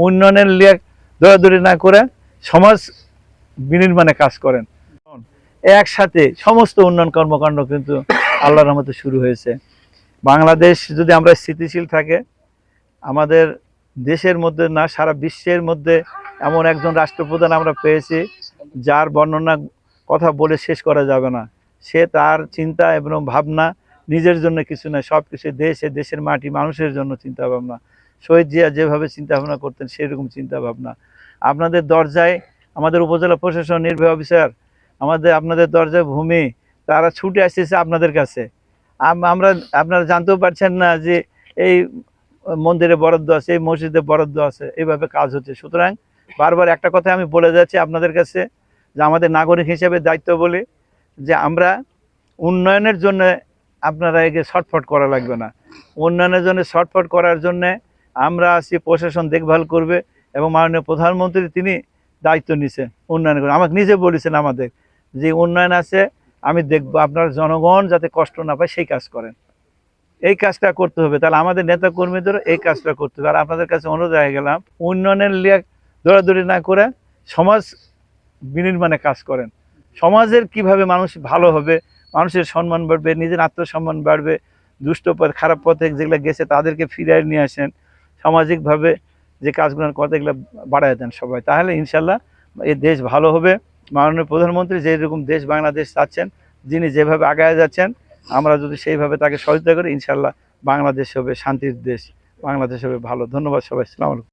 উন্নয়নের লিয়ে দৌড়াদৌড়ি না করে সমাজ বিনির্মাণে কাজ করেন। একসাথে সমস্ত উন্নয়ন কর্মকাণ্ড কিন্তু আল্লাহর রহমতে শুরু হয়েছে। বাংলাদেশ যদি আমরা স্থিতিশীল থাকে, আমাদের দেশের মধ্যে না সারা বিশ্বের মধ্যে এমন একজন রাষ্ট্রপ্রধান আমরা পেয়েছি যার বর্ণনা কথা বলে শেষ করা যাবে না। সে তার চিন্তা এবং ভাবনা নিজের জন্য কিছু নয়, সব কিছু দেশের মাটি মানুষের জন্য চিন্তা ভাবনা। শহীদ জিয়া যেভাবে চিন্তা ভাবনা করতেন সেরকম চিন্তা ভাবনা। আপনাদের দরজায় আমাদের উপজেলা প্রশাসন নির্বাহী অফিসার, আপনাদের দরজায় ভূমি, তারা ছুটে আসতেছে আপনাদের কাছে। আপনারা জানতেও পারছেন না যে এই মন্দিরে বরাদ্দ আছে, এই মসজিদে বরাদ্দ আছে, এইভাবে কাজ হচ্ছে। সুতরাং বারবার একটা কথা আমি বলে যাচ্ছি আপনাদের কাছে, যে আমাদের নাগরিক হিসেবে দায়িত্ব বলি যে আমরা উন্নয়নের জন্য আপনারা একে ছটফট করা লাগবে না। উন্নয়নের জন্য ছটফট করার জন্য আমরা আছি, প্রশাসন দেখভাল করবে এবং মাননীয় প্রধানমন্ত্রী তিনি দায়িত্ব নিছে উন্নয়ন করে। আমাকে নিজে বলেছেন আমাদের যে উন্নয়ন আছে, আমি দেখব আপনার জনগণ যাতে কষ্ট না পায় সেই কাজ করেন। এই কাজটা করতে হবে, তাহলে আমাদের নেতা কর্মীদেরও এই কাজটা করতে হবে। আর আপনাদের কাছে অনুরোধ হয়ে গেলাম, উন্নয়নের লিয়ে দৌড়াদৌড়ি না করে সমাজ বিনির্মাণে কাজ করেন। সমাজের কিভাবে মানুষ ভালো হবে, মানুষের সম্মান বাড়বে, নিজের আত্মসম্মান বাড়বে, দুষ্ট পথ খারাপ পথে যেগুলো গেছে তাদেরকে ফিরিয়ে নিয়ে আসেন, সামাজিকভাবে যে কাজগুলোর কথা এগুলো বাড়ায় দেন সবাই, তাহলে ইনশাল্লাহ এই দেশ ভালো হবে। মাননীয় প্রধানমন্ত্রী যেরকম দেশ বাংলাদেশ চাচ্ছেন, যিনি যেভাবে আগায় যাচ্ছেন, আমরা যদি সেইভাবে তাকে সহযোগিতা করি, ইনশাল্লাহ বাংলাদেশ হবে শান্তির দেশ, বাংলাদেশ হবে ভালো। ধন্যবাদ সবাই। আসসালামু আলাইকুম।